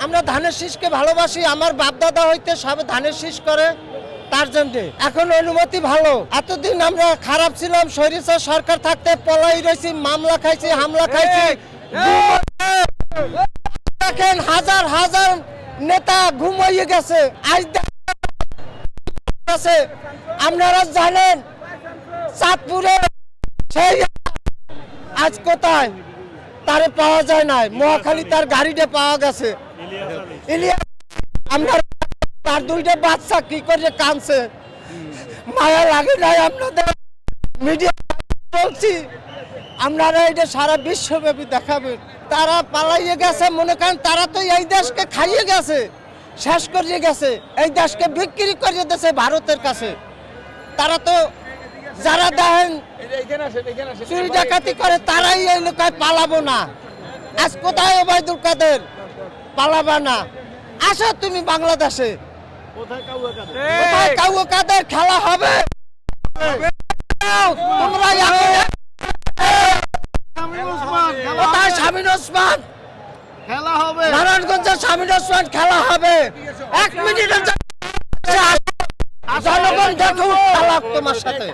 আমরা ধানের শীষকে ভালোবাসি, আমার বাপ দাদা হইতে সব ধানের শীষ করে, তার জন্য এখন অনুমতি ভালো। এতদিন আমরা খারাপ ছিলাম, সরিষা সরকার থাকতে পলাই রয়েছি, মামলা খাইছি, হামলা খাইছি। দেখেন হাজার হাজার নেতা ঘুমাইয়ে গেছে, আজ আছে। আপনারা জানেন চাঁদপুরে সেই আজ কোথায় তারে পাওয়া যায় না, মহাখালী তার গাড়িতে পাওয়া গেছে। ইলিয়াস আমরা তার দুইটা বাচ্চা কি করে কাঁদছে, মায়া লাগে নাই? আপনাদের মিডিয়া বলছি, আপনারা এটা সারা বিশ্বব্যাপী দেখাবেন। তারা পালাইয়ে গেছে, মনে করেন তারা তো এই দেশকে খাইয়ে গেছে, শেষ করিয়ে গেছে, এই দেশকে বিক্রি করিয়ে দিয়েছে ভারতের কাছে। তারা তো যারা দেখেন চুরি ডাকাতি করে তারাই এই লোকায় পালাবো না। আজ কোথায় ওবায়দুল কাদের? পালাবা না, আসো তুমি বাংলাদেশে। কোথায় কাউকে কাদের খেলা হবে? তোমরা কোথায় শামীম ওসমান খেলা হবে, নারায়ণগঞ্জের শামীম ওসমান খেলা হবে। 1 মিনিটের জনগণ দেখুন খেলা তোমার সাথে।